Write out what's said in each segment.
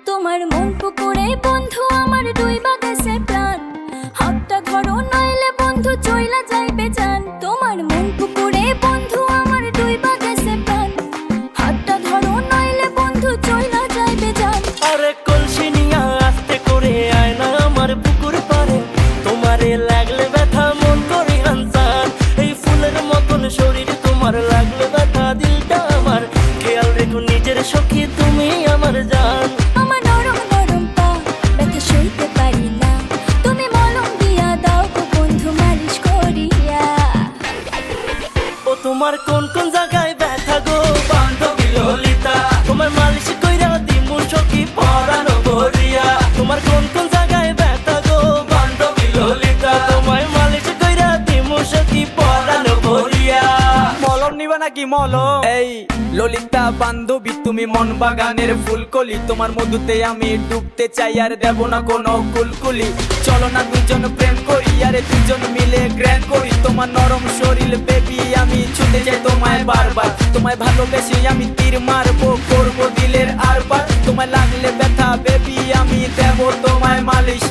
তোমার মন পুকুরে বন্ধু আমার ডুইবা গেছে প্রাণ, হাতটা ধরো নইলে বন্ধু চইলা যাইবে জান। তোমার মন পুকুরে বন্ধু আমার ডুইবা গেছে প্রাণ, হাতটা ধরো নইলে বন্ধু চইলা যাইবে জান। আরে কলসি নিয়া আস্তে করে আয় না আমার পুকুর পারে, তোমারে লাগলে ব্যথা মন করে আনসান। এই ফুলের মতন শরীর তোমার লাগলে ব্যথা দিলটা আমার, খেয়াল রেখো নিজের সখী তুমি আমার জান। আমার নরম নরম পা ব্যথা সইতে পারি না, তুমি মলম দিয়া দাও গো বন্ধু মালিশ করিয়া। ও তোমার কোন কোন জায়গায় ব্যথা গো বান্ধবী ললিতা, তোমার মালিশ কইরা দিমু সখী পরানো ভরিয়া। তোমার কোন কোন জায়গায় ব্যথা গো বান্ধবী ললিতা, তোমায় মালিশ কইরা দিমু সখী পরানো ভরিয়া। মলম নিবা নাকি মলম? এই ললিতা বান্ধবী তুমি মন বাগানের ফুলকলি, তোমার মধুতে আমি ডুবতে চাই আর দেব না কোনো কুলকুলি। চলো না দুজন প্রেম করি আরে দুজন মিলে গ্র্যান্ড করি, তোমার নরম শরীর বেবি আমি ছুঁতে চাই তোমায় বারবার। তোমায় ভালোবেসে আমি তীর মারবো করবো দিলের আরবার, তোমায় লাগলে ব্যথা বেবি আমি দেব তোমায় মালিশ।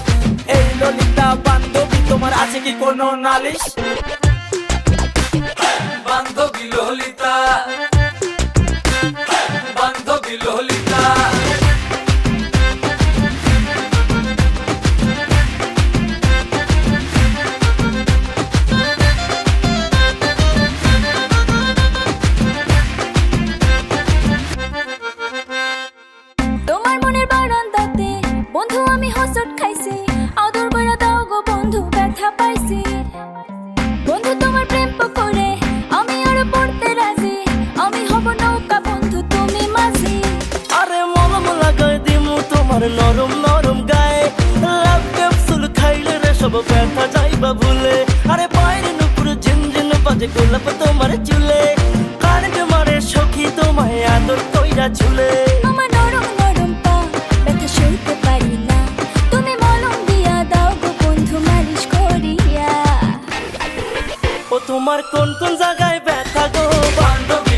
এই ললিতা বান্ধবী তোমার আছে কি কোনো নালিশ? বান্ধবী ললিতা, বান্ধবী ললিতা। তোমার মনের বারান্দাতে বন্ধু আমি হোঁচট খাইছি, আদর কইরা দাও গো বন্ধু ব্যথা পাইছি। বন্ধু তোমার প্রেম পুকুরে আমি আর পড়তে রাজি, আমি হব নৌকা বন্ধু তুমি মাঝি। আরে মলম লাগাই দিমু তোমার নরম নরম গায়ে, লাভ ক্যাপসুল খাইলে রে সব ব্যথা যাইবা ভুলে। আরে বাইরে নুপুর ঝিনঝিন বাজে গোলাপ তোমার চুলে, কারেন্ট মারে সখী তোমায় আদর কইরা ঝুলে। আমার নরম নরম পা ব্যথা সইতে পারি না, তুমি মলম দিয়া দাও গো বন্ধু মালিশ করিয়া। ও তোমার কোন কোন জায়গায় ব্যথা গো বান্ধবী